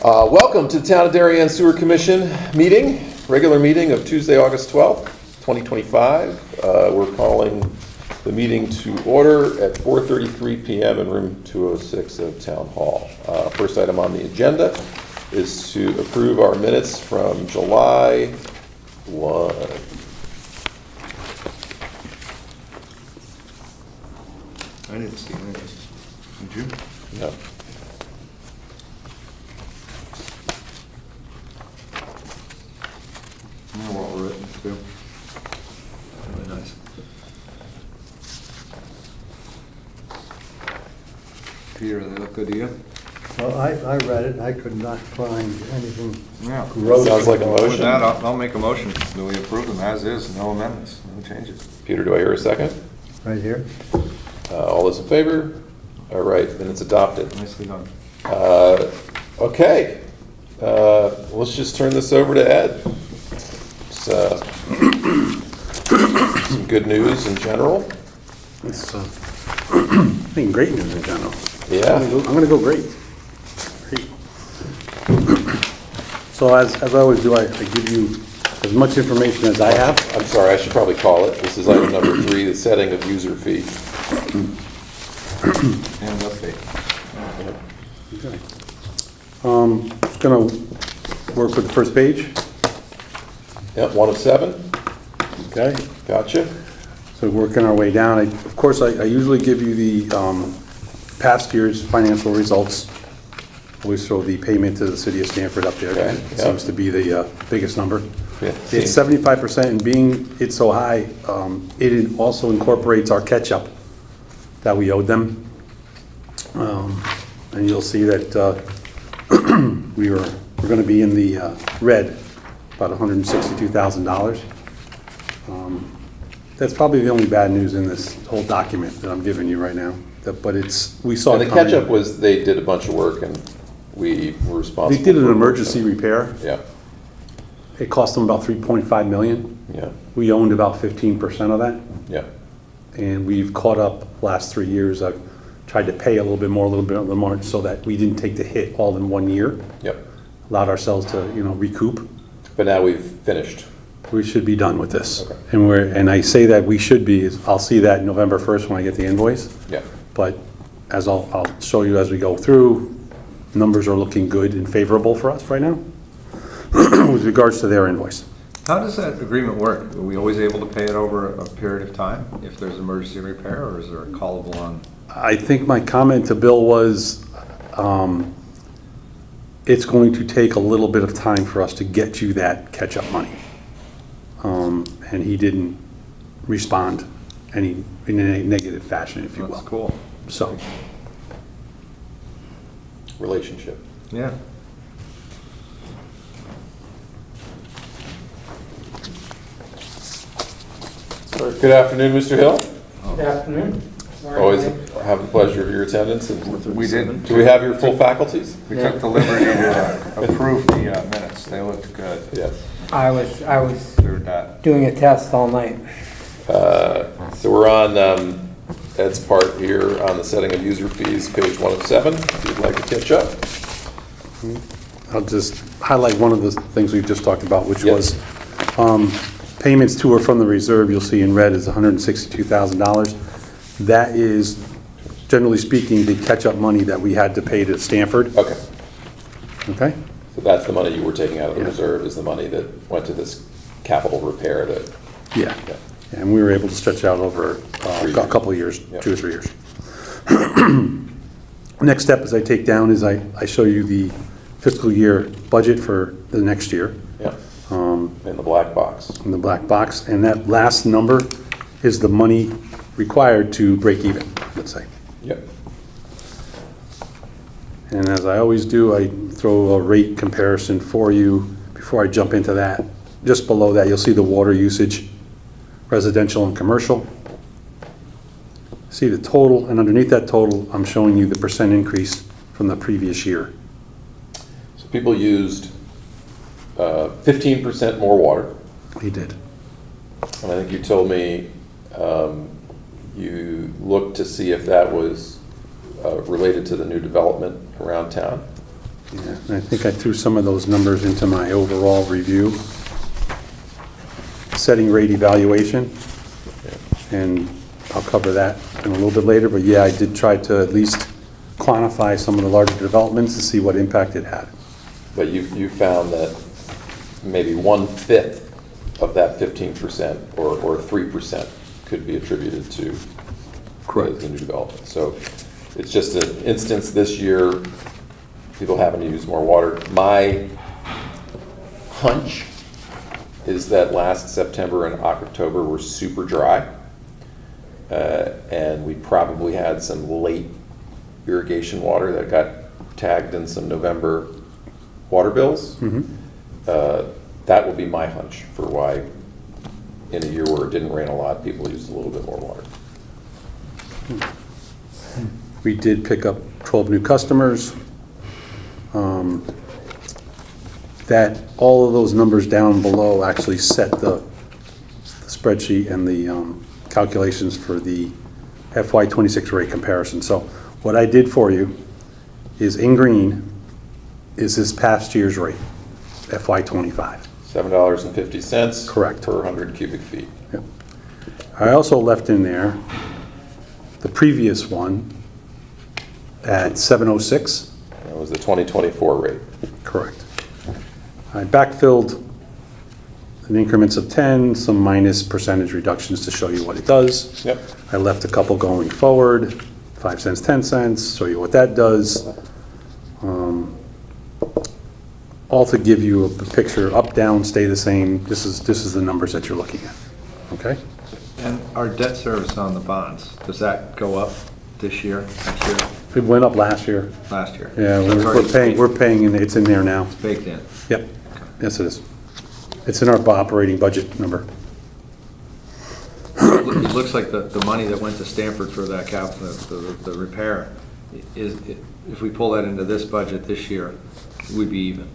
Welcome to the Town of Darien Sewer Commission meeting, regular meeting of Tuesday, August 12th, 2025. We're calling the meeting to order at 4:33 p.m. in room 206 of Town Hall. First item on the agenda is to approve our minutes from July 1. I didn't see any. Did you? No. They're well written too. Really nice. Peter, they look good to you? Well, I read it, and I could not find anything Yeah. gross. Sounds like a With motion. that, I'll make a motion that we approve them as is, no amendments, no changes. Peter, do I hear a second? Right here. All those in favor? All right, then it's adopted. Nicely done. Okay, let's just turn this over to Ed. It's, some good news in general. It's been great news in general. Yeah. I'm gonna go great. Great. So as I always do, I give you as much information as I have. I'm sorry, I should probably call it. This is item number 3, the setting of user fee. And update. Okay. Just gonna work with the first page. Yep, 1 of 7. Okay. Gotcha. So working our way down. Of course, I usually give you the past year's financial results. Always throw the payment to the city of Stanford up there. Okay, It yeah. seems to be the biggest number. Yeah, It's 75%, and being it's so high, it also incorporates our catch-up that we owed them. And you'll see that we're going to be in the red, about $162,000. That's probably the only bad news in this whole document that I'm giving you right now. But we saw And it the coming. catch-up was they did a bunch of work and we were responsible. They did an for- emergency repair. Yeah, It cost them about $3.5 million. yeah, We owned about 15% of that. yeah. And we've caught up last 3 years. I've tried to pay a little bit more, so that we didn't take the hit all in 1 year. Yep. Allowed ourselves to, recoup. But now we've finished. We should be done with this. Okay. And I say that we should be, I'll see that November 1st when I get the invoice. Yeah. But as I'll show you as we go through, numbers are looking good and favorable for us right now with regards to their invoice. How does that agreement work? Are we always able to pay it over a period of time if there's emergency repair, or is there a callable on? I think my comment to Bill was, it's going to take a little bit of time for us to get you that catch-up money. And he didn't respond in a negative fashion, if you will. That's cool. So, Relationship. Yeah. Good afternoon, Mr. Hill. Good afternoon. Sorry, Always Mike. have the pleasure of your attendance. And We did. do we have your full faculties? We took the liberty to approve the minutes. They looked good. Yes. I was Through that. doing a test all night. So we're on Ed's part here on the setting of user fees, page 1 of 7, if you'd like to catch up. I'll just highlight one of the things we've just talked about, which Yep. was payments to or from the reserve, you'll see in red is $162,000. That is, generally speaking, the catch-up money that we had to pay to Stanford. Okay, Okay? so that's the money you were taking out of the Yeah. reserve, is the money that went to this capital repair that, Yeah. yeah. And we were able to stretch out over a couple of years, Yeah. 2 or 3 years. Next step as I take down is I show you the fiscal year budget for the next year Yeah, in the black box. in the black box. And that last number is the money required to break even, let's say. Yep. And as I always do, I throw a rate comparison for you before I jump into that. Just below that, you'll see the water usage, residential and commercial. See the total, and underneath that total, I'm showing you the percent increase from the previous year. So people used 15% more water. He did. And I think you told me you looked to see if that was related to the new development around town. Yeah, and I think I threw some of those numbers into my overall review. Setting rate evaluation, and I'll cover that in a little bit later, but yeah, I did try to at least quantify some of the larger developments to see what impact it had. But you found that maybe 1/5 of that 15% or 3% could be attributed to the new development. So it's just an instance this year, people having to use more water. My hunch is that last September and October were super dry. And we probably had some late irrigation water that got tagged in some November water bills. That will be my hunch for why in a year where it didn't rain a lot, people used a little bit more water. We did pick up 12 new customers. That all of those numbers down below actually set the spreadsheet and the calculations for the FY26 rate comparison. So what I did for you is in green is this past year's rate, FY25. $7.50. Correct. Per 100 cubic feet. Yep. I also left in there the previous one at 706. That was the 2024 rate. Correct. I backfilled in increments of 10, some minus percentage reductions to show you what it does. Yep. I left a couple going forward, 5 cents, 10 cents, show you what that does. All to give you a picture, up, down, stay the same. This is the numbers that you're looking at, okay? And our debt service on the bonds, does that go up this year, next year, It went up last year. last year? Yeah, So it's already we're paying, and it's in there now. baked in. Yep, yes it is. It's in our operating budget number. It looks like the money that went to Stanford for that the repair, if we pull that into this budget this year, we'd be even.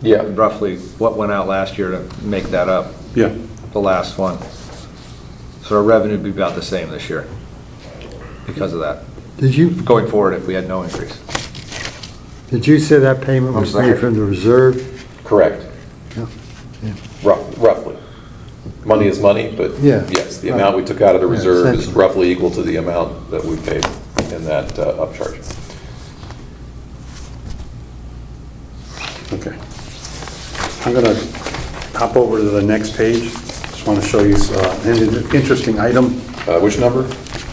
Yeah. Roughly what went out last year to make that up, Yeah, the last one. So our revenue would be about the same this year because of that. Did you Going forward, if we had no increase. say that payment I'm was sorry. made from the reserve? Correct. Yeah. Yeah. Roughly. Money is money, but Yeah. yes, the amount we took out of the Yeah, reserve is essentially. roughly equal to the amount that we paid in that upcharge. okay. I'm gonna hop over to the next page. Just want to show you an interesting item. Which number?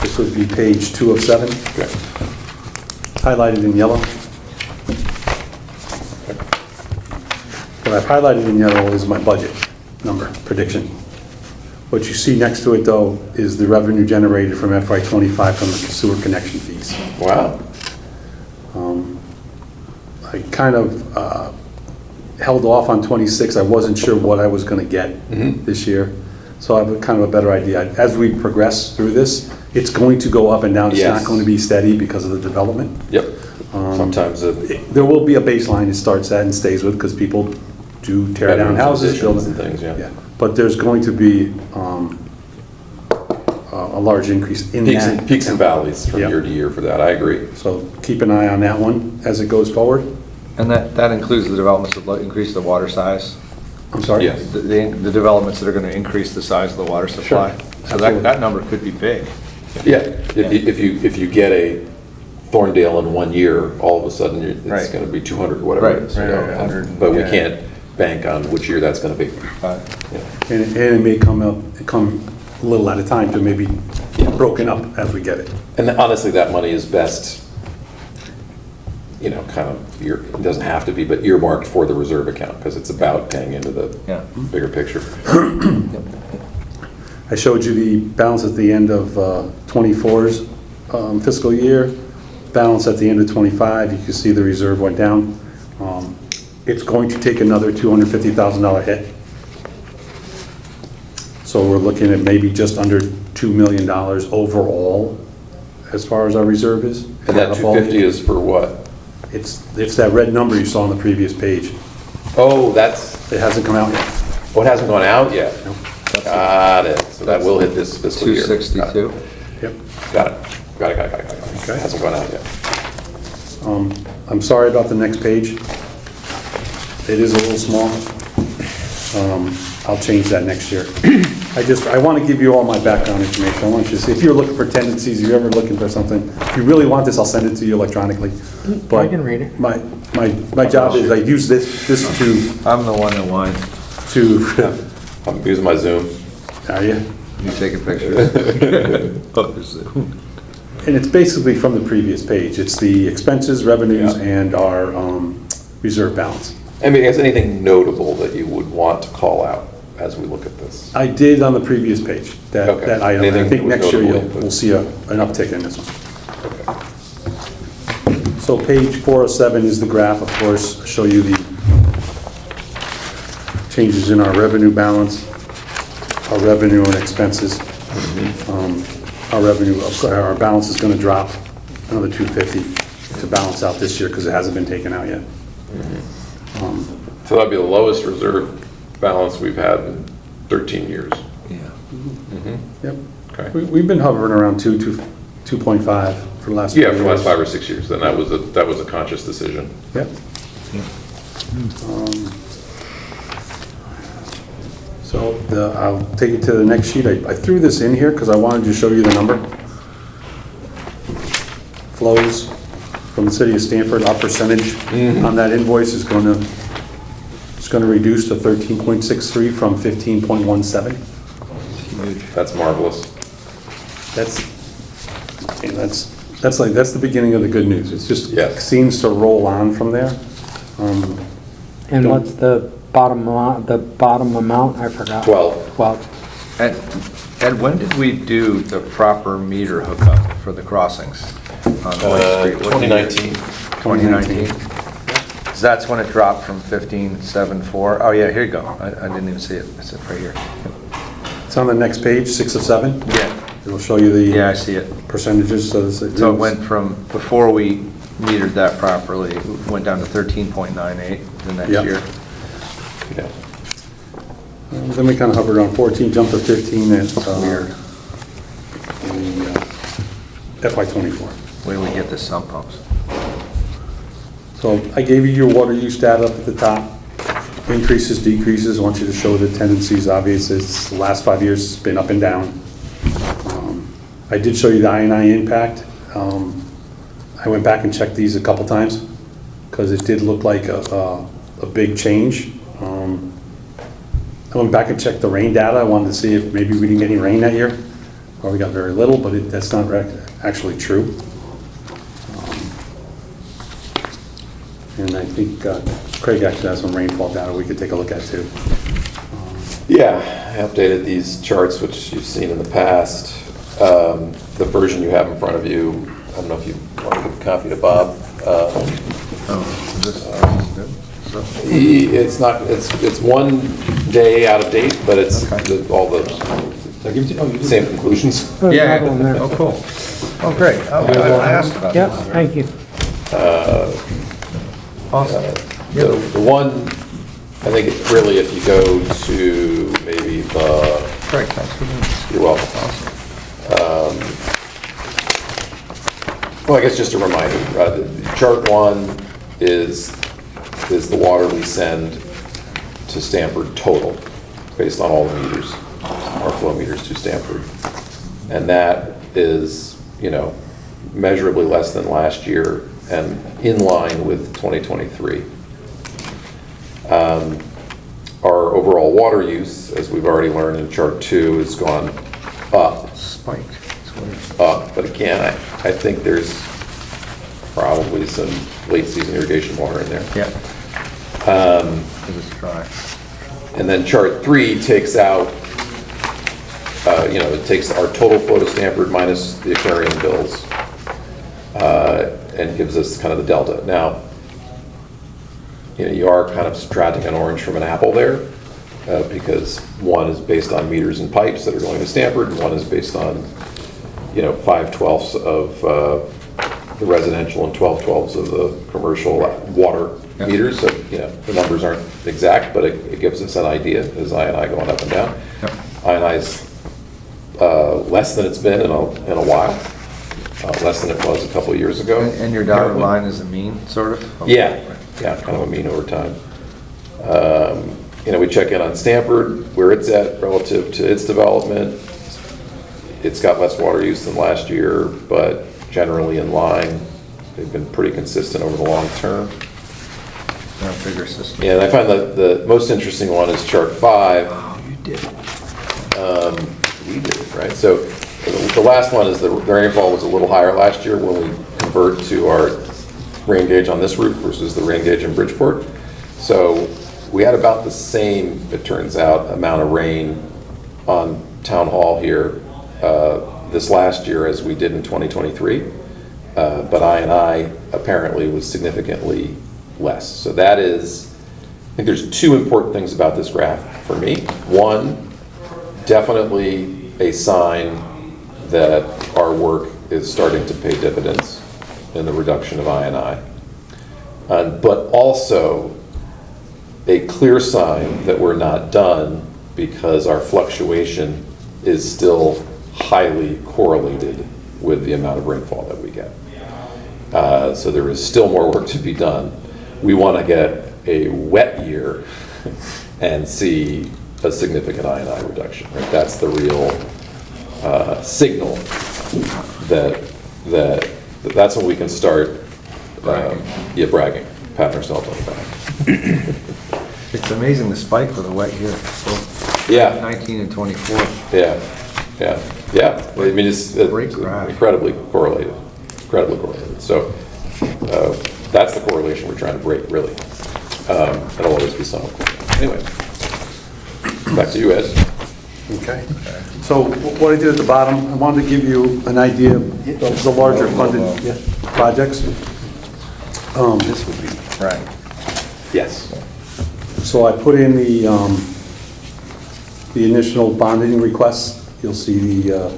This would be page 2 of 7, Okay. highlighted in yellow. What I've highlighted in yellow is my budget number prediction. What you see next to it, though, is the revenue generated from FY25 from the sewer connection fees. Wow. I kind of held off on 26. I wasn't sure what I was going to get this year. So I have kind of a better idea. As we progress through this, it's going to go up and down. It's Yes. not going to be steady because of the development. Yep. Sometimes There will be a baseline it starts at and stays with because people do tear down houses, build and things, yeah. But there's going to be a large increase in that. Peaks and valleys from Yeah. year to year for that, I agree. So keep an eye on that one as it goes forward. And that includes the developments that increase the water size? I'm sorry? Yes. The developments that are going to increase the size of the water supply? So Absolutely. that number could be big. Yeah, if you get a Thorndale in 1 year, all of a sudden it's Right. going to be 200 or whatever it is. you know. 100, But we yeah. can't bank on which year that's going to be. And it may come a little at a time to maybe broken up as we get it. And honestly, that money is best, kind of, it doesn't have to be, but earmarked for the reserve account because it's about paying into the Yeah. bigger picture. I showed you the balance at the end of 24's fiscal year, balance at the end of 25. You can see the reserve went down. It's going to take another $250,000 hit. So we're looking at maybe just under $2 million overall as far as our reserve is. And that 250 is for what? It's that red number you saw on the previous page. Oh, It hasn't come out yet. it hasn't gone out yet? No. Got it. So that will hit this fiscal year. 262? Yep. Got it. Got it. Okay. Hasn't gone out yet. I'm sorry about the next page. It is a little small. I'll change that next year. I want to give you all my background information. I want you to see, if you're looking for tendencies, if you're ever looking for something, if you really want this, I'll send it to you electronically. But I can read it. My job is, I use this to, I'm the one that whined. I'm using my Zoom. are you? You taking pictures? Oh, there's it. And it's basically from the previous page. It's the expenses, revenues, Yeah. and our reserve balance. I mean, is anything notable that you would want to call out as we look at this? I did on the previous page, that Okay. item. Anything I think that was next year notable? we'll see an uptick in this one. So page 407 is the graph, of course, show you the changes in our revenue balance, our revenue and expenses. Our balance is going to drop another 250 to balance out this year because it hasn't been taken out yet. So that'd be the lowest reserve balance we've had in 13 years. Yeah. Yep. Okay. We've been hovering around 2.5 for the last 5 Yeah, years. for the last 5 or 6 years, then that was a conscious decision. Yep. So I'll take you to the next sheet. I threw this in here because I wanted to show you the number. Flows from the city of Stanford, our percentage on that invoice is going to reduce to 13.63 from 15.17. That's marvelous. That's the beginning of the good news. It's just Yes. seems to roll on from there. And what's the bottom amount? I forgot. 12. 12. Ed, when did we do the proper meter hookup for the crossings on White Street? What year? 2019. 2019? So that's when it dropped from 15.74. Oh, yeah, here you go. I didn't even see it. It's right here. It's on the next page, 6 of 7. Yeah, It'll show you the yeah, I see it. percentages. So So it went from, before we metered that properly, it went down to 13.98 the next Yep. year. Yeah. Then we kind of hovered around 14, jumped to 15 at Weird. FY '24. Where do we get the sump pumps? So I gave you your water use data up at the top. Increases, decreases. I want you to show the tendencies. Obvious, it's the last 5 years, it's been up and down. I did show you the I&I impact. I went back and checked these a couple times because it did look like a big change. I went back and checked the rain data. I wanted to see if maybe we didn't get any rain that year, or we got very little, but that's not actually true. And I think Craig actually has some rainfall data we could take a look at too. Yeah, I updated these charts, which you've seen in the past. The version you have in front of you, I don't know if you want to give a copy to Bob. Oh, this is good. So- It's not, it's 1 day out of date, but it's all the same conclusions. There's Yeah, another one there. oh, cool. Oh, great. Oh, I asked about Yep, this. thank you. Awesome. The one, I think it's really, if you go to maybe the, Great, thanks for doing this. you're welcome. Well, I guess just a reminder, chart 1 is the water we send to Stanford total, based on all the meters, our flow meters to Stanford. And that is, measurably less than last year and in line with 2023. Our overall water use, as we've already learned in chart 2, has gone up. Spike. It's weird. But again, I think there's probably some late season irrigation water in there. Yeah. It was dry. And then chart 3 takes out, it takes our total flow to Stanford minus the aquarium bills, and gives us kind of the delta. Now, you are kind of subtracting an orange from an apple there, because one is based on meters and pipes that are going to Stanford, and one is based on, 5/12 of the residential and 12/12 of the commercial water Yep. meters. So, the numbers aren't exact, but it gives us an idea, is I&I going up and down. Yep. I&I's less than it's been in a while. less than it was a couple of years ago. And your dotted line is a mean, sort of? Yeah, kind of a mean over time. We check in on Stanford, where it's at relative to its development. It's got less water use than last year, but generally in line. They've been pretty consistent over the long term. Bigger system. And I find that the most interesting one is chart 5. Oh, you did. We did, right? So the last one is the rainfall was a little higher last year when we convert to our rain gauge on this roof versus the rain gauge in Bridgeport. So we had about the same, it turns out, amount of rain on Town Hall here this last year as we did in 2023. But I apparently was significantly less. So that is, I think there's two important things about this graph for me. One, definitely a sign that our work is starting to pay dividends in the reduction of I&I. But also a clear sign that we're not done because our fluctuation is still highly correlated with the amount of rainfall that we get. So there is still more work to be done. We want to get a wet year and see a significant I&I reduction. Right? That's the real signal that's when we can start bragging, patting ourselves on the back. It's amazing the spike with a wet year. So Yeah. 19 and 24. Yeah. I mean, it's Great graph. incredibly correlated. So that's the correlation we're trying to break, really. It'll always be somewhat correlated. Anyway, back to you, Ed. Okay. So what I did at the bottom, I wanted to give you an idea of the larger funded projects. This would be, right. Yes. So I put in the initial bonding requests. You'll see the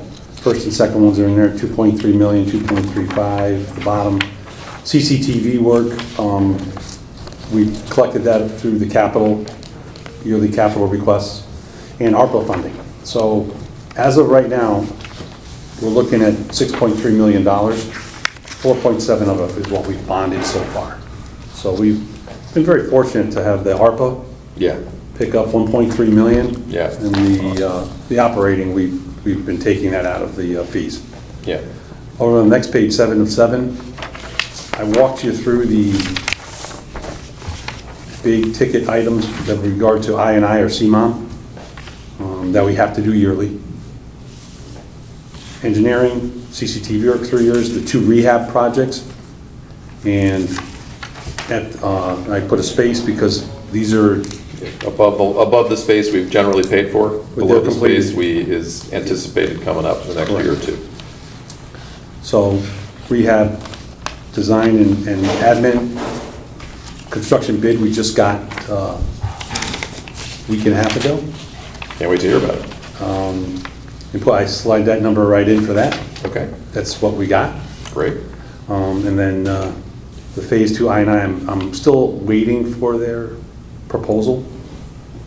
first and second ones are in there, 2.3 million, 2.35, the bottom. CCTV work, we collected that through the yearly capital requests, and ARPA funding. So as of right now, we're looking at $6.3 million. 4.7 of it is what we've bonded so far. So we've been very fortunate to have the ARPA pick up 1.3 million. Yeah. And the operating, we've been taking that out of the fees. Yeah. Over on the next page, 7 of 7, I walked you through the big ticket items that regard to I&I or CMOM that we have to do yearly. Engineering, CCTV work 3 years, the 2 rehab projects, and I put a space because these are Above the space we've generally paid for. Below the completed. space is anticipated coming up in the next year or two. So rehab, design and admin, construction bid we just got a week and a half ago. Can't wait to hear about it. I slide that number right in for that. Okay, That's what we got. great. And then the phase 2 I&I, I'm still waiting for their proposal,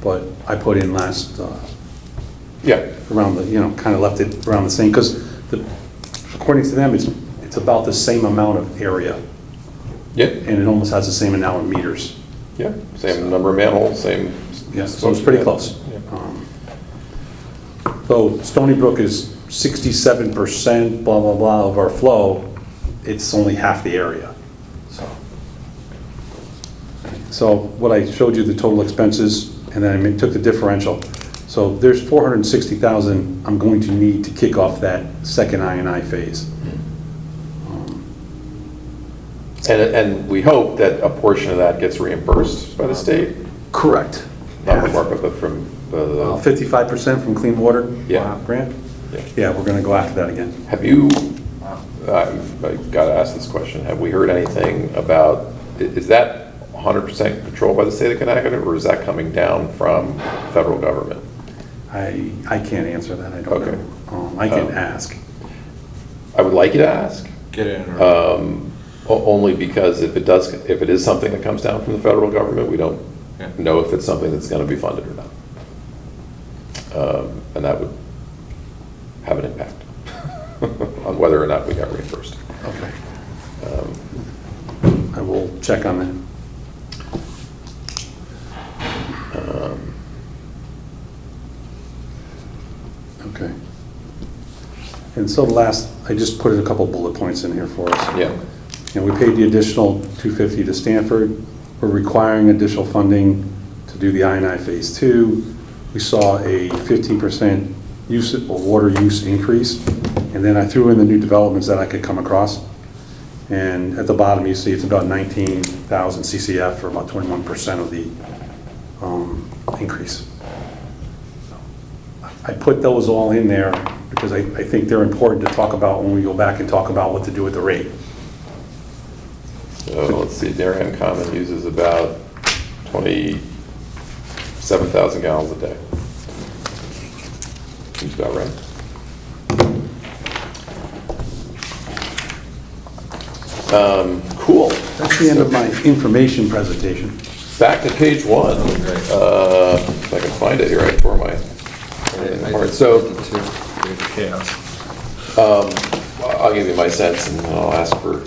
but I put in last around the, kind of left it around the same, because according to them, it's about the same amount of area, Yeah, and it almost has the same amount of meters. same number of manholes, same. Yes, so it's pretty close. Though Stony Brook is 67%, blah, blah, blah, of our flow, it's only half the area. So what I showed you, the total expenses, and then I took the differential. So there's 460,000 I'm going to need to kick off that second I&I phase. And we hope that a portion of that gets reimbursed by the state, Correct. not from ARPA, but from the, 55% from Clean Water grant? Yeah, we're going to go after that again. have you, I've got to ask this question, have we heard anything about, is that 100% controlled by the state of Connecticut, or is that coming down from federal government? I can't answer that, I don't Okay. know. I can ask. I would like you to ask. Get in. Only because if it is something that comes down from the federal government, we don't know if it's something that's going to be funded or not. And that would have an impact. on whether or not we got reimbursed. Okay. I will check on that. Okay. And so I just put a couple bullet points in here for us. Yeah. And we paid the additional $250 to Stanford. We're requiring additional funding to do the I&I Phase 2. We saw a 15% use or water use increase. And then I threw in the new developments that I could come across. And at the bottom, you see it's about 19,000 CCF, or about 21% of the increase. I put those all in there because I think they're important to talk about when we go back and talk about what to do with the rate. So let's see, Darien Common uses about 27,000 gallons a day. Seems about right. Cool. That's the end of my information presentation. Back to page 1. If I can find it here, I tore my. So I'll give you my sense, and I'll ask for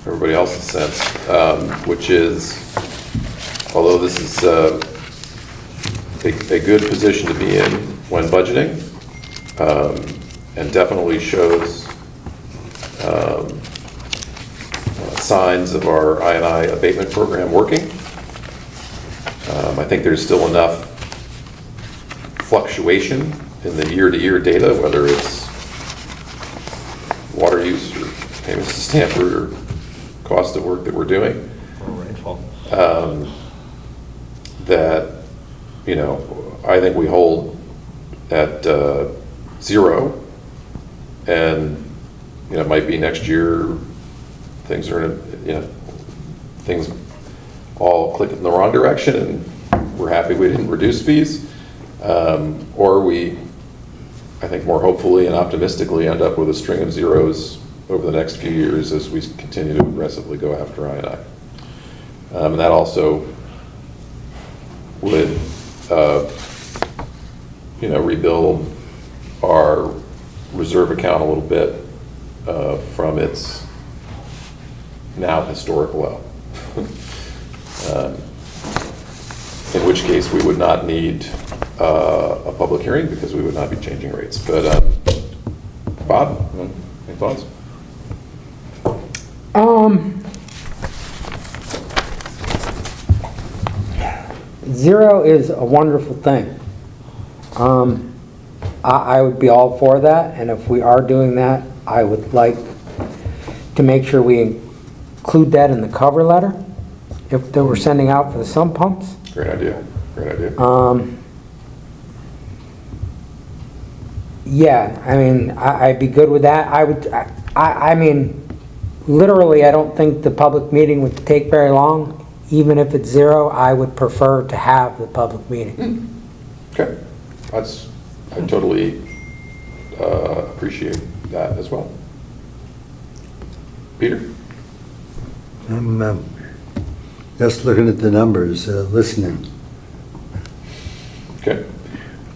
everybody else's sense, which is, although this is a good position to be in when budgeting, and definitely shows signs of our I&I abatement program working. I think there's still enough fluctuation in the year-to-year data, whether it's water use or payments to Stanford or cost of work that we're doing. Or rainfall. That, you know, I think we hold at 0, and, you know, it might be next year things are, you know, things all click in the wrong direction and we're happy we didn't reduce fees. Or we, I think more hopefully and optimistically, end up with a string of zeros over the next few years as we continue to aggressively go after I&I. And that also would, you know, rebuild our reserve account a little bit from its now historic low. In which case we would not need a public hearing because we would not be changing rates. But Bob, any thoughts? 0 is a wonderful thing. I would be all for that, and if we are doing that, I would like to make sure we include that in the cover letter, if they were sending out for the sump pumps. Great idea. Great idea. Yeah, I mean, I'd be good with that. I mean, literally, I don't think the public meeting would take very long. Even if it's 0, I would prefer to have the public meeting. Okay. I totally appreciate that as well. Peter? I'm just looking at the numbers, listening. Okay.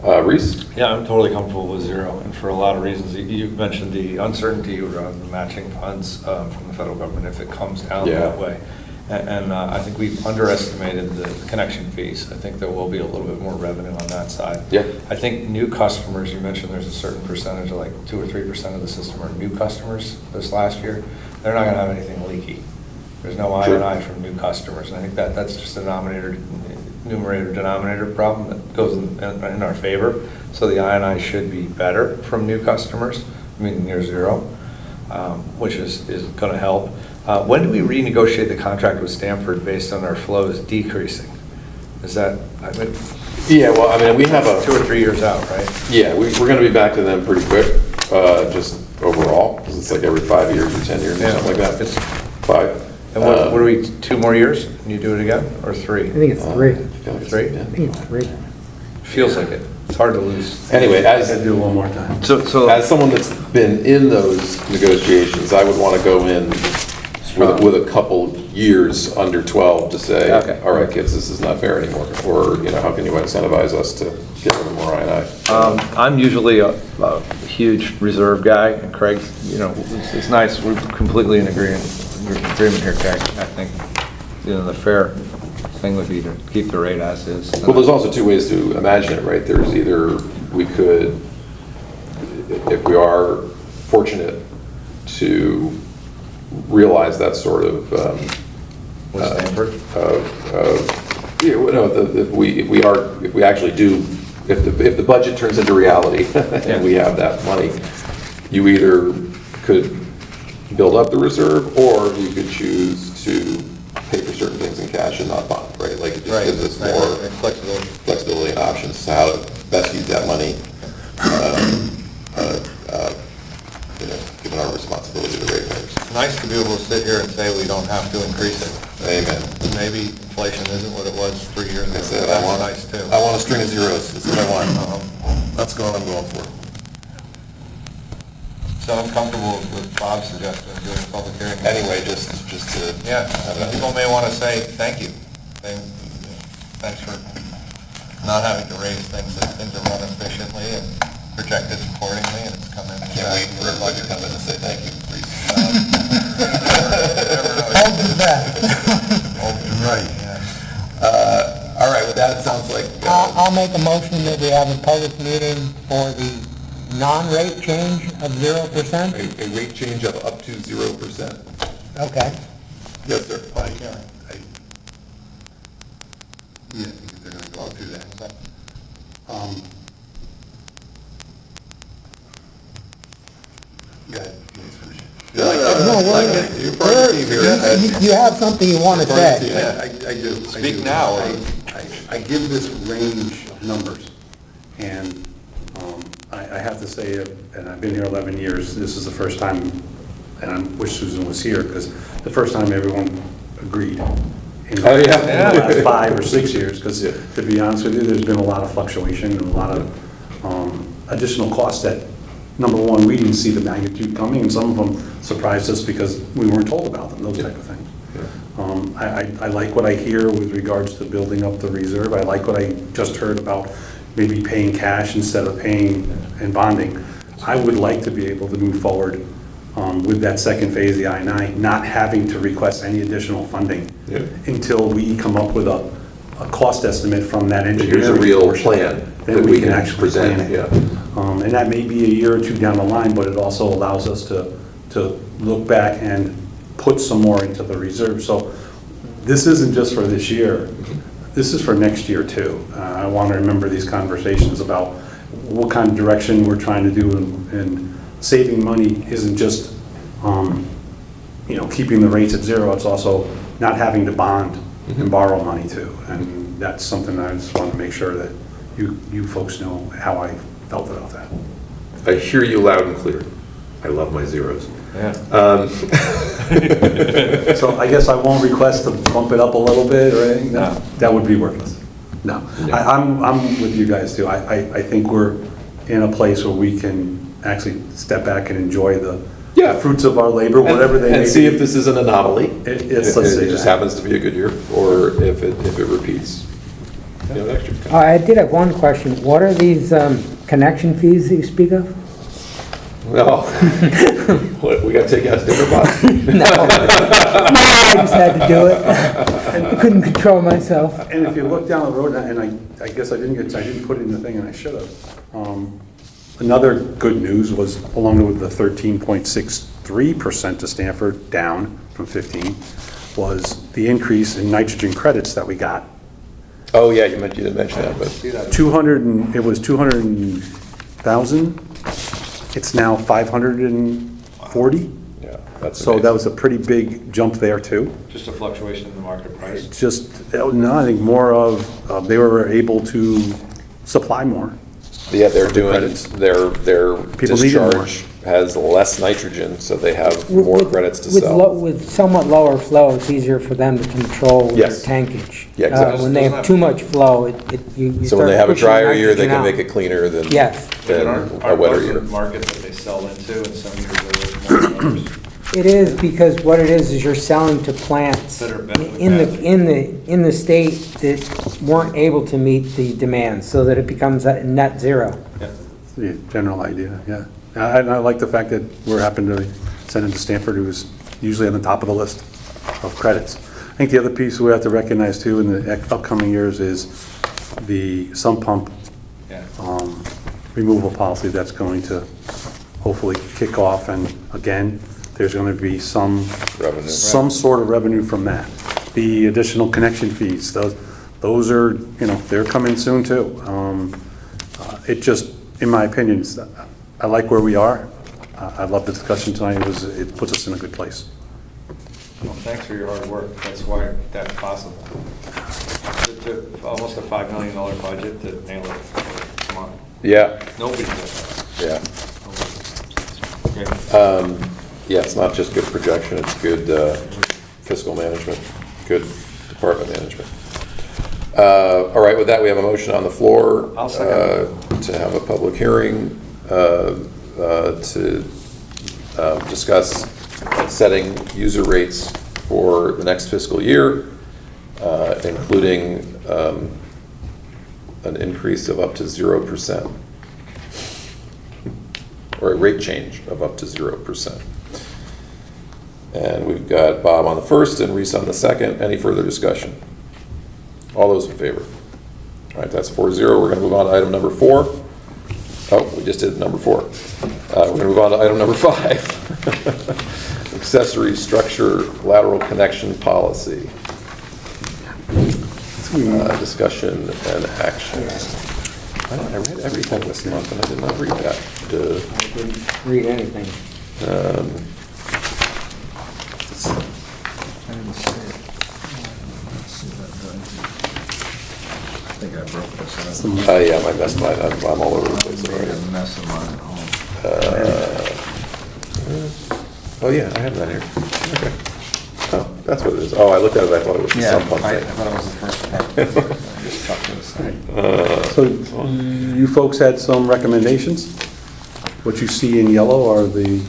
Reese? Yeah, I'm totally comfortable with 0, and for a lot of reasons. You've mentioned the uncertainty around the matching funds from the federal government if it comes down that way. And I think we've underestimated the connection fees. I think there will be a little bit more revenue on that side. Yeah. I think new customers, you mentioned there's a certain percentage, like 2 or 3% of the system are new customers this last year. They're not going to have anything leaky. There's no I&I from new customers. And I think that's just a numerator-denominator problem that goes in our favor. So the I&I should be better from new customers, meaning near 0, which is going to help. When do we renegotiate the contract with Stanford based on our flows decreasing? Is that, Yeah, well, I mean, we have a 2 or 3 years out, right? Yeah, we're going to be back to them pretty quick, just overall, because it's like every 5 years or 10 years or something like that. It's 5. And what are we, 2 more years? Can you do it again, or 3? I think it's 3. 3? I think it's 3. Feels like it. It's hard to lose. Anyway, I'd do it one more time. So as someone that's been in those negotiations, I would want to go in with a couple years under 12 to say, Okay. all right, kids, this is not fair anymore, or, how can you incentivize us to get rid of more I&I? I'm usually a huge reserve guy, and Craig's, it's nice, we're completely in agreement here, Craig. I think, the fair thing would be to keep the rate as is. Well, there's also two ways to imagine it, right? There's either we could, if we are fortunate to realize that sort of, With Stanford? if we actually do, if the budget turns into reality and we have that money, you either could build up the reserve, or you could choose to pay for certain things in cash and not bond, right? Like it just gives us more flexibility and options to how to best use that money, given our responsibility to ratepayers. It's nice to be able to sit here and say we don't have to increase it. Amen. Maybe inflation isn't what it was 3 years ago. I said, That's nice too. I want a string of zeros, that's what I want. That's what I'm going for. So I'm comfortable with Bob's suggestion of doing a public hearing. Anyway, just to. Yeah, people may want to say thank you. Thanks for not having to raise things, that things are run efficiently and projected accordingly, and it's come in. Can't wait for everybody to come in and say thank you, please. Don't do that. Right. All right, with that, it sounds like. I'll make a motion that we have a public meeting for the non-rate change of 0%. A rate change of up to 0%. Okay. Yes, sir. Yeah, because they're gonna go through that. Go ahead, please finish it. You have something you want to say. Yeah, I do. Speak now. I give this range of numbers, And I have to say, and I've been here 11 years, this is the first time, and I wish Susan was here, because the first time everyone agreed. In Oh, yeah. the last 5 or 6 years, because to be honest with you, there's been a lot of fluctuation and a lot of additional costs that, number one, we didn't see the magnitude coming, and some of them surprised us because we weren't told about them, those type of things. I like what I hear with regards to building up the reserve. I like what I just heard about maybe paying cash instead of paying and bonding. I would like to be able to move forward with that second phase, the I-9, not having to request any additional funding until we come up with a cost estimate from that engineering Here's a real portion. plan Then that we we can can actually present, plan it. yeah. And that may be a year or two down the line, but it also allows us to look back and put some more into the reserve. So this isn't just for this year, this is for next year too. I want to remember these conversations about what kind of direction we're trying to do, and saving money isn't just, keeping the rates at 0, it's also not having to bond and borrow money too. And that's something I just want to make sure that you folks know how I felt about that. I hear you loud and clear. I love my zeros. Yeah. So I guess I won't request to bump it up a little bit or anything? No. That would be worthless. No. I'm with you guys too. I think we're in a place where we can actually step back and enjoy the fruits of our labor, whatever they may be. And see if this is an anomaly. Let's If say it just that. happens to be a good year, or if it repeats next year. I did have one question. What are these connection fees that you speak of? Well, what, we got to take out dinner box? No, I just had to do it. I couldn't control myself. And if you look down the road, and I guess I didn't put it in the thing, and I should have. Another good news was, along with the 13.63% to Stanford, down from 15, was the increase in nitrogen credits that we got. Oh, yeah, you didn't mention that, but. It was 200,000. It's now 540. Yeah, that's So that amazing. was a pretty big jump there too. Just a fluctuation in the market price. It's just, no, I think more of, they were able to supply more. Yeah, they're doing, credits. their People need it more. discharge has less nitrogen, so they have more credits to sell. With somewhat lower flow, it's easier for them to control their Yes. tankage. Yeah, exactly. When they have too much flow, you So when they start have a pushing drier year, they nitrogen can out. make it cleaner than, Yes. than Aren't a wetter those year. the markets that they sell into, and some years they're worth more than others? It is, because what it is you're selling to plants That are better than in the state that weren't able to meet the demands, so that it becomes a net zero. Yeah. The general idea, yeah. And I like the fact that we're happen to send it to Stanford, who was usually on the top of the list of credits. I think the other piece we have to recognize too in the upcoming years is the sump pump Yeah. removal policy that's going to hopefully kick off, and again, there's going to be some Revenue. sort of revenue from that. The additional connection fees, those are, they're coming soon too. It just, in my opinion, I like where we are. I love the discussion tonight. It puts us in a good place. Well, thanks for your hard work. That's why that's possible. Almost a $5 million budget to nail it. Come on. Yeah, Nobody does that. yeah. Okay. Yeah, it's not just good projection, it's good fiscal management, good department management. All right, with that, we have a motion on the floor. I'll second to have a public hearing to discuss setting user rates for the next fiscal year, including an increase of up to 0%, or a rate change of up to 0%. And we've got Bob on the first and Reese on the second. Any further discussion? All those in favor? All right, that's 4-0. We're going to move on to item number 4. Oh, we just did number 4. We're going to move on to item number 5. Accessory structure lateral connection policy. Discussion and action. I read everything this month and I did not read that. I didn't read anything. I think I broke this up. Yeah, my best mine. I'm all over the place Made a already. mess of mine at home. Oh yeah, I have that here. Okay. Oh, that's what it is. Oh, I looked at it, I thought it was the Yeah, sump pump I thing. thought it was the first part. I just stuck to the side. So you folks had some recommendations? What you see in yellow are the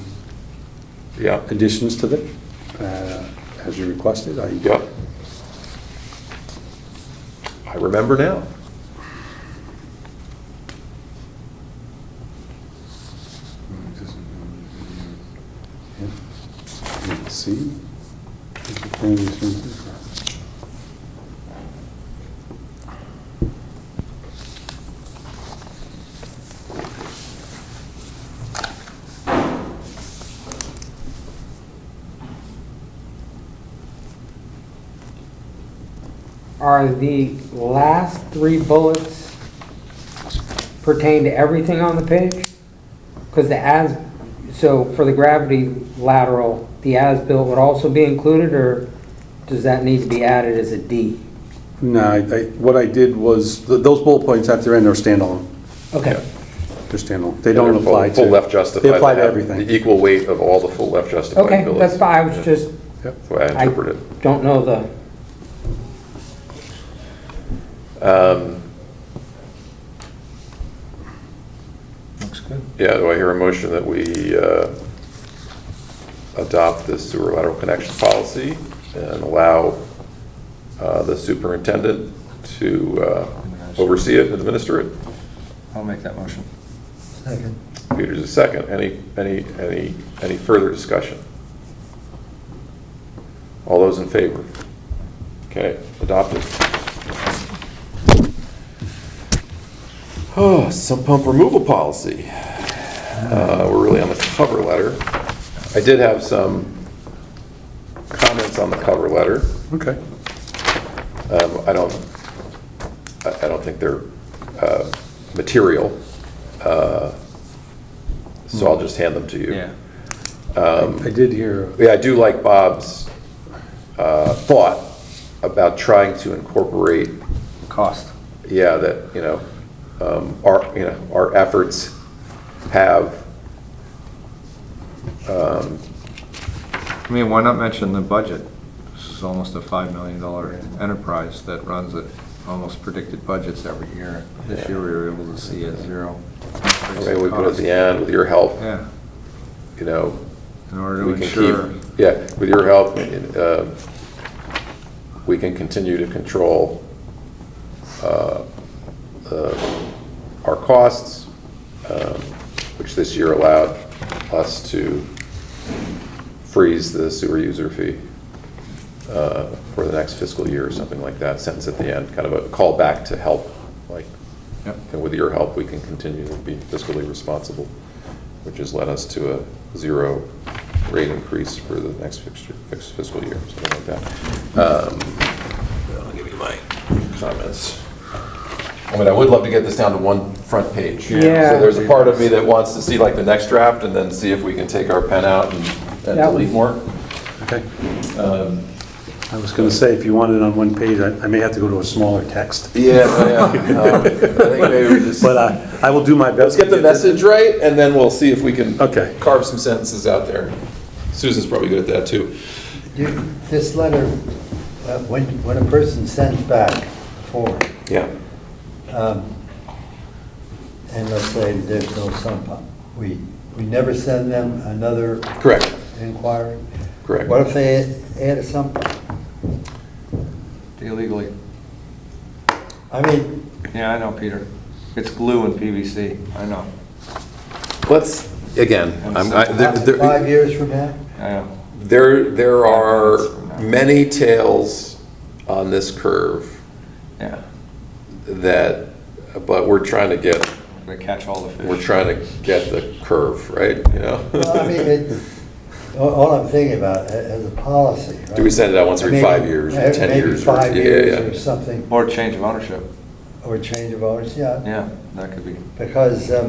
Yeah, additions to it, as you requested. yeah. I remember now. See? Are the last 3 bullets pertain to everything on the page? Because so for the gravity lateral, the as-built would also be included, or does that need to be added as a D? No, what I did was, those bullet points at their end are standalone. Okay. They're standalone. They don't They're apply to. Full left justified. They apply to have everything. The equal weight of all the full left justified Okay, billets. that's fine. I was just, Yep. That's the way I I interpret it. don't know the, Looks good. Yeah, do I hear a motion that we adopt this sewer lateral connection policy and allow the superintendent to oversee it and administer it? I'll make that motion. Second. Peter's a second. Any further discussion? All those in favor? Okay, adopted. Oh, sump pump removal policy. We're really on the cover letter. I did have some comments on the cover letter. Okay. I don't think they're material, so I'll just hand them to you. Yeah. I did hear, Yeah, I do like Bob's thought about trying to incorporate, Cost. yeah, that, our efforts have, I mean, why not mention the budget? This is almost a $5 million enterprise that runs at almost predicted budgets every year. This year we were able to see a 0. maybe we put it at the end with your help, Yeah. you know, In order to we can ensure. keep, yeah, with your help, we can continue to control our costs, which this year allowed us to freeze the sewer user fee for the next fiscal year or something like that, sentence at the end, kind of a call back to help, like, Yep. and with your help, we can continue to be fiscally responsible, which has led us to a 0 rate increase for the next fiscal year, something like that. I'll give you my comments. I mean, I would love to get this down to one front page. Yeah. So there's a part of me that wants to see like the next draft and then see if we can take our pen out and That delete was- more. Okay. I was going to say, if you want it on one page, I may have to go to a smaller text. Yeah, I think maybe we just, But I will do my best. let's get the message right and then we'll see if we can Okay. carve some sentences out there. Susan's probably good at that too. This letter, when a person sends back a form, Yeah. and let's say there's no sump pump, we never send them another Correct. inquiry? Correct. What if they add a sump pump? Illegally. I mean, Yeah, I know, Peter. It's glue and PVC, I know. Let's, again, there- 5 years from now? I know. there are many tails on this curve Yeah, that, but we're trying to get, they catch all the fish. we're trying to get the curve, right, you know? Well, I mean, all I'm thinking about as a policy. Do we send it out once every I mean, 5 years or 10 years? Maybe 5 Yeah, years yeah. or something, Or change of ownership. or change of owners, yeah, Yeah, that could be, because yeah.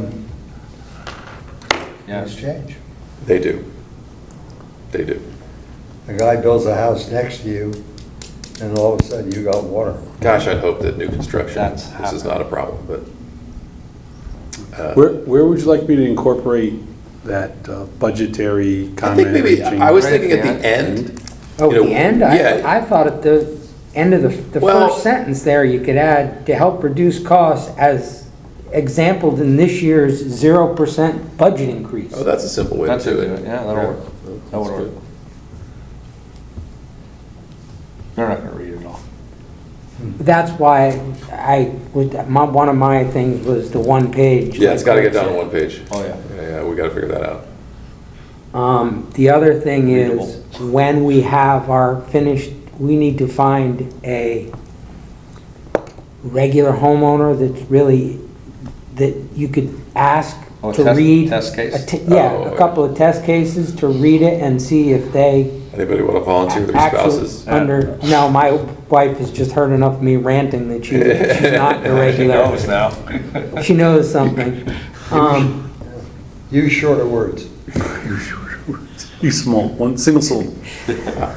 things change. They do. They do. A guy builds a house next to you, and all of a sudden you got water. Gosh, I'd hope that new construction, That's this is not a problem, but. Where would you like me to incorporate that budgetary I comment? think maybe, reaching- I was Right thinking at at the the end. Oh, you know, the end? Yeah. I thought at the end of the Well- first sentence there, you could add, to help reduce costs as exampled in this year's 0% budget increase. Oh, that's a simple way to That's do it, it. yeah, that'll work. That would That's work. good. They're not gonna read it all. That's why one of my things was the one page. Yeah, it's gotta get like down on Rick one page. Oh, yeah. Yeah, we gotta figure that out. said. The other thing is, when we have our finished, we need to find a regular homeowner that's really, that you could ask Oh, a to test- read. test case? Yeah, Oh, a couple of test cases to read it and see if they Anybody wanna volunteer their actually spouses? no, my wife has just heard enough of me ranting that she's not a She regular. knows now. She knows something. Use shorter words. You small, one single syllable. Yeah,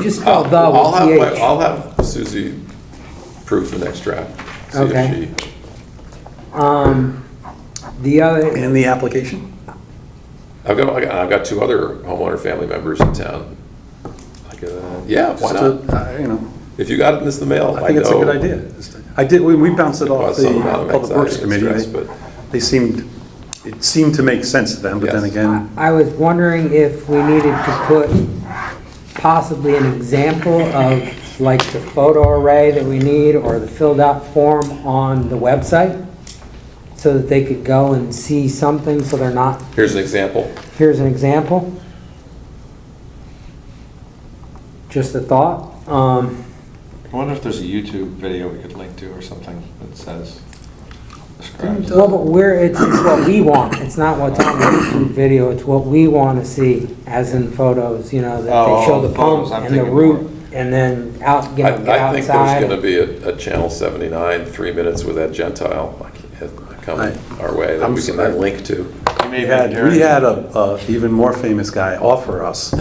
just spell the I'll with have, TH. I'll have Susie proof the next draft. See if Okay. she- The other, And the application? I've got 2 other homeowner family members in town. Yeah, why Just not? to, you know, If you got it in this mail, I think it's a good idea. I did, we bounced it off Caused the some amount of Public Works anxiety and Committee. stress, but- They seemed, it seemed to make sense to them, but then Yes. again, I was wondering if we needed to put possibly an example of like the photo array that we need or the filled out form on the website so that they could go and see something so they're not, Here's an example. here's an example. Just a thought. I wonder if there's a YouTube video we could link to or something that says, describes. Well, but it's what we want. It's not what's on the YouTube video. It's what we want to see, as in photos, you know, that Oh, they show the photos, pump I'm and the thinking root more. and then out, get I think there's outside. gonna be a Channel 79, 3 minutes with that Gentile coming our way that I'm we can sorry. then link to. You may we be had a even more famous guy offer us to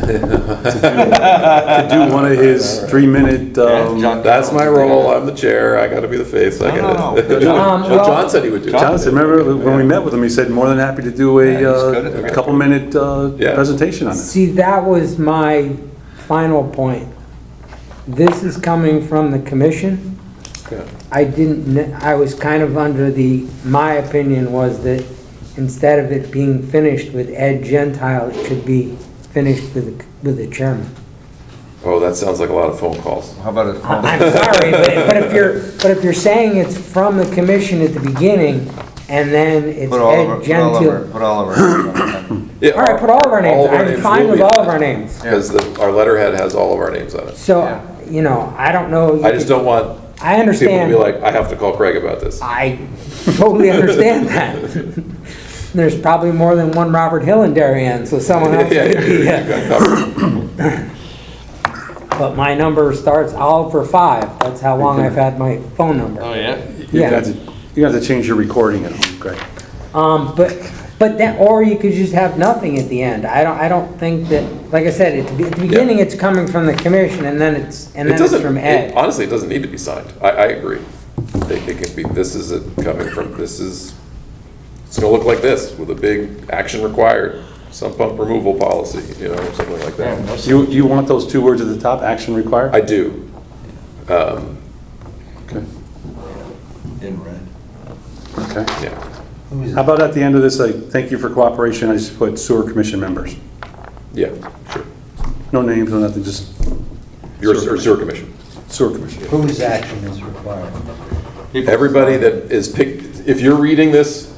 do one of his 3-minute, John- That's my role, I'm the chair, I gotta be the face, I No, gotta. no, no. Well, John said he would do it. Johnson, remember when we met with him, he said more than happy to do Yeah, he's good at a that. couple-minute Yeah. presentation on it. See, that was my final point. This is coming from the commission. Yeah. I was kind of under my opinion was that instead of it being finished with Ed Gentile, it could be finished with the chairman. Oh, that sounds like a lot of phone calls. How about a phone? I'm sorry, but if you're saying it's from the commission at the beginning, and then it's Put all Ed of Gentile. our, put all of our. Yeah, All right, put all of our names. I'm fine will with be all on of our it, names. Because our letterhead has all of our names on it. So, Yeah. I don't know. I just don't want I people to understand. be like, I have to call Craig about this. I totally understand that. There's probably more than one Robert Hill in Darien, so someone else Yeah, could be. you got covered. But my number starts Oliver 5. That's how long I've had my phone number. Oh, yeah? You got to change your recording at home, Greg. But then, or you could just have nothing at the end. I don't think that, like I said, at the beginning, it's coming from the commission, and then it's from Ed. Honestly, it doesn't need to be signed. I agree. It can be, this is it coming from, it's gonna look like this, with a big action required, sump pump removal policy, or something like that. You want those two words at the top, action required? I do. Okay. In red. Okay. Yeah. Who is How about at the end of this, thank you for cooperation, I just put sewer commission members. Yeah, sure. No names, no nothing, just Your sewer commission. sewer commission. whose action is required? Everybody that is picked, if you're reading this,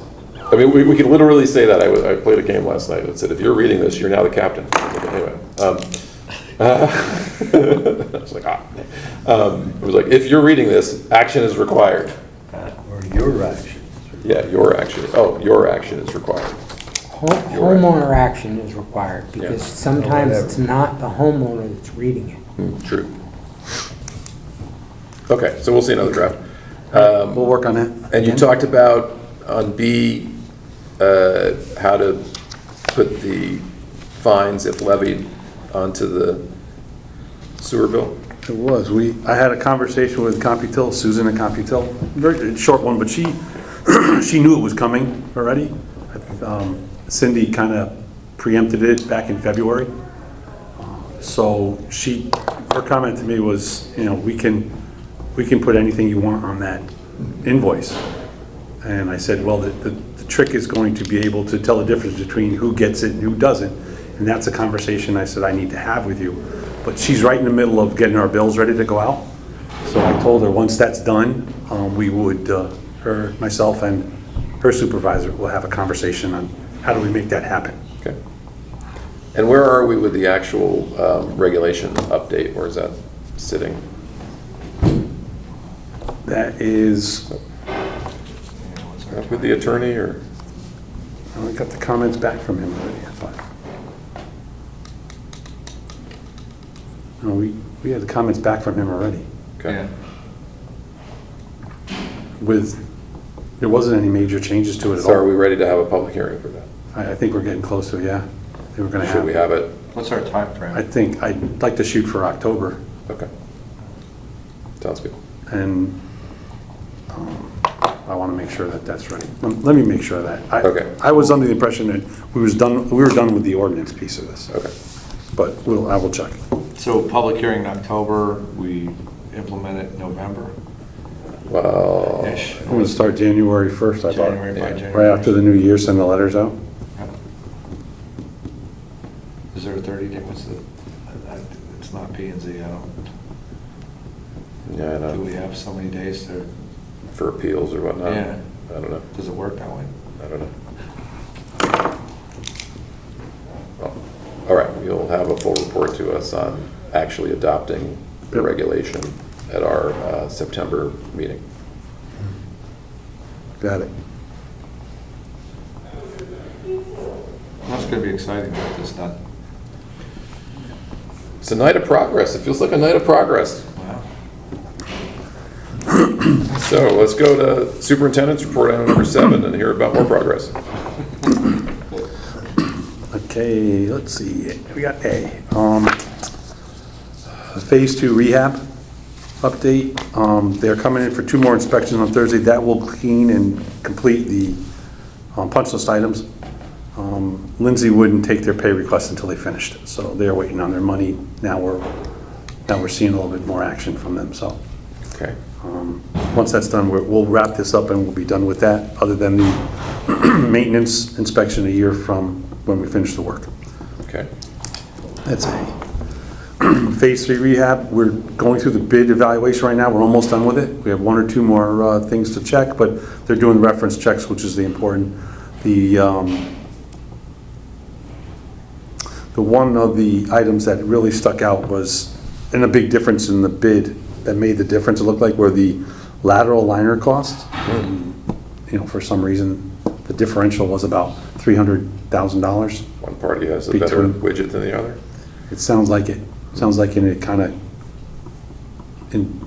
I mean, we could literally say that. I played a game last night that said, if you're reading this, you're now the captain. Anyway. I was like, it was like, if you're reading this, action is required. Or your action? Yeah, your action. Oh, your action is required. Homeowner action is required, because Yeah. sometimes Whatever. it's not the homeowner that's reading it. True. Okay, so we'll see another draft. We'll work on that. And you talked about on B, how to put the fines, if levied, onto the sewer bill? It was, I had a conversation with Computil, Susan at Computil, very short one, but she knew it was coming already. Cindy kind of preempted it back in February. So her comment to me was, we can put anything you want on that invoice. And I said, well, the trick is going to be able to tell the difference between who gets it and who doesn't. And that's a conversation I said I need to have with you. But she's right in the middle of getting our bills ready to go out. So I told her, once that's done, we would, myself and her supervisor will have a conversation on how do we make that happen. Okay. And where are we with the actual regulation update? Where is that sitting? That is, With the attorney, or? I got the comments back from him already, I thought. No, we had the comments back from him already. Okay. There wasn't any major changes to it at So are all. we ready to have a public hearing for that? I think we're getting close to it, yeah. I think we're gonna Should we have it? What's our time frame? I think, I'd like to shoot for October, Okay. Sounds good. and I want to make sure that that's ready. Let me make sure of that. Okay. I was under the impression that we were done with the ordinance piece of this, Okay. but I will check. So public hearing in October, we implement it in November? Well, Ish. I'm going to start January 1st, I thought. January by yeah. January. Right after the new year, send the letters out. Yep. Is there a 30-day, it's not P and Z, I don't, yeah, I do know. we have so many days to, For appeals or whatnot? Yeah. I don't know. does it work that way? I don't know. Well, all right, you'll have a full report to us on actually adopting the Yep. regulation at our September meeting. Got it. That's gonna be exciting to get this done. It's a night of progress. It feels like a night of progress. Wow. So let's go to Superintendent's report item number 7 and hear about more progress. Okay, let's see, we got A. Phase 2 rehab update. They're coming in for 2 more inspections on Thursday. That will clean and complete the punch list items. Lindsay wouldn't take their pay request until they finished it, so they're waiting on their money. Now we're seeing a little bit more action from them, so. Okay. Once that's done, we'll wrap this up and we'll be done with that, other than the maintenance inspection a year from when we finish the work. Okay. That's a Phase 3 rehab. We're going through the bid evaluation right now. We're almost done with it. We have one or two more things to check, but they're doing reference checks, which is the important. The one of the items that really stuck out was, and a big difference in the bid that made the difference, it looked like, were the lateral liner costs. For some reason, the differential was about $300,000. One party has a better widget than the other? It sounds like it. Sounds like it kind of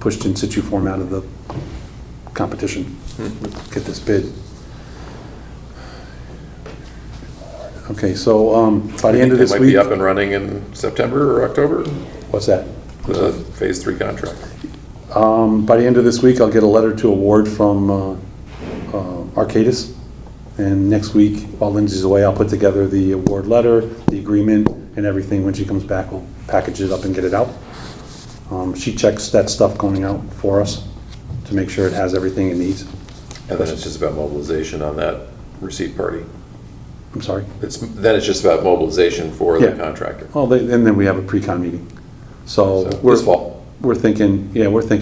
pushed in situ form out of the competition. Get this bid. Okay, so by the end of this It might week. be up and running in September or October, What's that? the Phase 3 contract. By the end of this week, I'll get a letter to award from Arcadis. And next week, while Lindsay's away, I'll put together the award letter, the agreement, and everything. When she comes back, we'll package it up and get it out. She checks that stuff going out for us to make sure it has everything it needs. And then it's just about mobilization on that receipt party. I'm sorry? Then it's just about mobilization for the Yeah. contractor. Well, and then we have a pre-con meeting. So This fall. we're thinking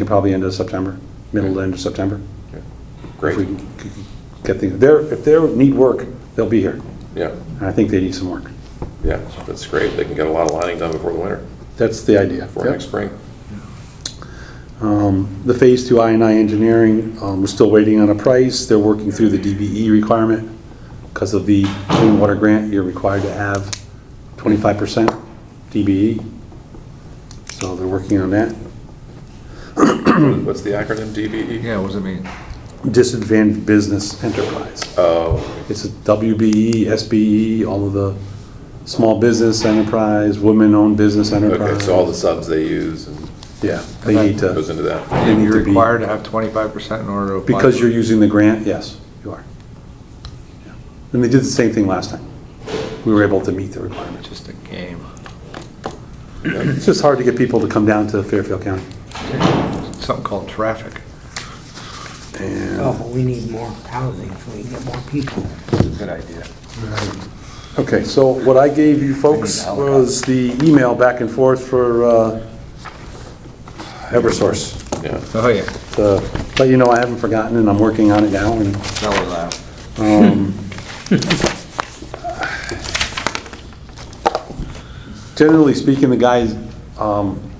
probably end of September, middle to end of September. Great. If we can get things, if they need work, they'll be here. Yeah, And I think they need some work. yeah, that's great. They can get a lot of lining done before the winter, That's the idea. before Yep. next spring. The Phase 2 I&I engineering, we're still waiting on a price. They're working through the DBE requirement. Because of the clean water grant, you're required to have 25% DBE. So they're working on that. What's the acronym, DBE? Yeah, what does it mean? Disadvantaged Business Enterprise. Oh, It's a WBE, SBE, all of the small business enterprise, women-owned business enterprise. okay, so all the subs they use and Yeah, they need goes to, into that. they need You're to be, required to have 25% in order to apply. because for you're it. using the grant, yes, you are. Yeah. And they did the same thing last time. We were able to meet the requirement. Just a game. It's just hard to get people to come down to Fairfield County. Something called traffic. And, Oh, but we need more housing so we can get more people. It's a good idea. okay, so what I gave you folks was the email back and forth for Eversource. Yeah. Oh, yeah. To let you know I haven't forgotten and I'm working on it now. And Tell her that. generally speaking, the guy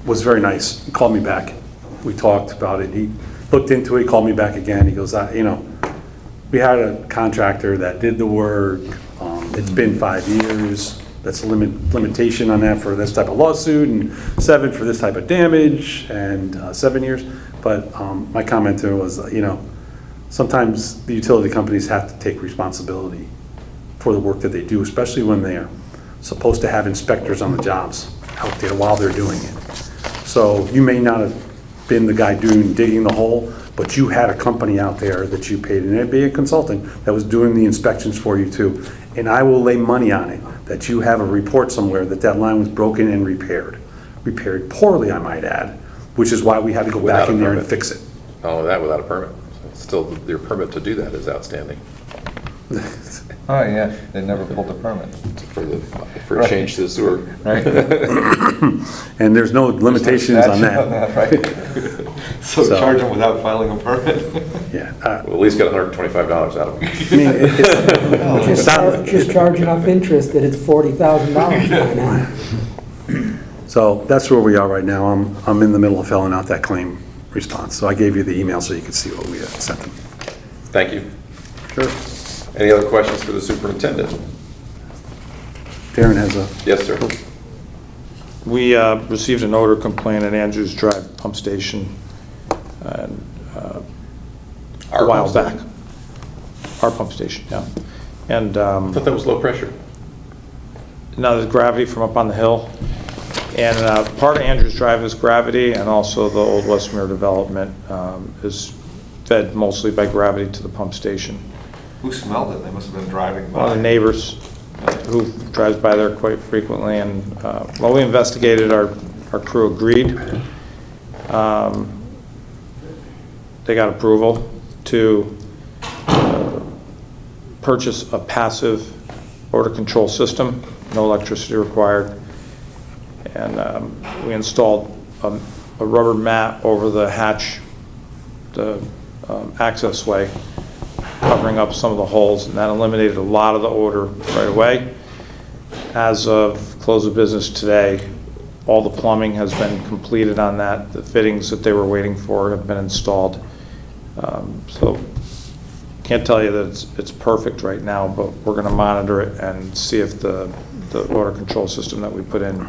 was very nice. He called me back. We talked about it. He looked into it, called me back again. He goes, we had a contractor that did the work. It's been 5 years. That's a limitation on that for this type of lawsuit, and 7 for this type of damage, and 7 years. But my comment to her was, sometimes the utility companies have to take responsibility for the work that they do, especially when they're supposed to have inspectors on the jobs out there while they're doing it. So you may not have been the guy digging the hole, but you had a company out there that you paid, and it'd be a consultant that was doing the inspections for you too. And I will lay money on it that you have a report somewhere that line was broken and repaired poorly, I might add, which is why we had to go Without back a in there and permit. fix it. Oh, that without a permit. Still, your permit to do that is outstanding Oh, yeah, they never pulled the permit. for a change to the sewer. Right? And there's no limitations on that. Right? So So- charge them without filing a permit? Yeah. Well, at least get $125 out of them. I mean, it's not- Just charge enough interest that it's $40,000 by now. So that's where we are right now. I'm in the middle of filling out that claim response. So I gave you the email so you could see what we had sent them. Thank you. Sure. Any other questions for the superintendent? Darren has a, Yes, sir. We received an odor complaint at Andrews Drive Pump Station a while back. Our pump station, yeah. And I thought that was low pressure. now there's gravity from up on the hill. And part of Andrews Drive is gravity, and also the old Westmere development is fed mostly by gravity to the pump station. Who smelled it? They must have been driving One of by. the neighbors who drives by there quite frequently, and while we investigated, our crew agreed. They got approval to purchase a passive odor control system, no electricity required. And we installed a rubber mat over the hatch, the access way, covering up some of the holes, and that eliminated a lot of the odor right away. As of close of business today, all the plumbing has been completed on that. The fittings that they were waiting for have been installed. So can't tell you that it's perfect right now, but we're going to monitor it and see if the odor control system that we put in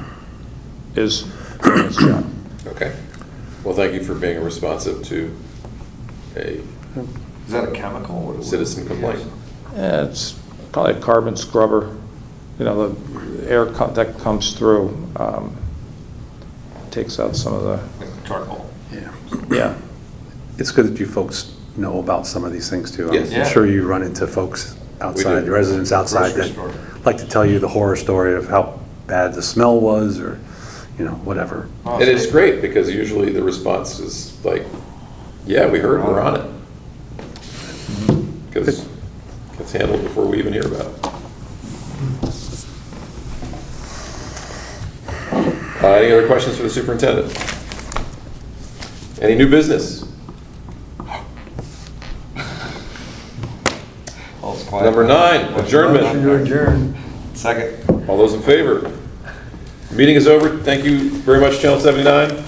is doing its job. Okay. Well, thank you for being responsive to a Is that a chemical? What- citizen complaint. Yeah, it's probably a carbon scrubber. You know, the air that comes through takes out some of the, Like charcoal. Yeah. yeah. It's good that you folks know about some of these things too. Yes. I'm sure you run into folks outside, do. residents outside Grocery that store. like to tell you the horror story of how bad the smell was, or, you know, whatever. And it's great because usually the response is like, yeah, we heard, we're on it. Because it's handled before we even hear about it. Any other questions for the superintendent? Any new business? All's quiet. Number 9, adjournment. Motion to adjourn. Second. All those in favor? Meeting is over. Thank you very much, Channel 79.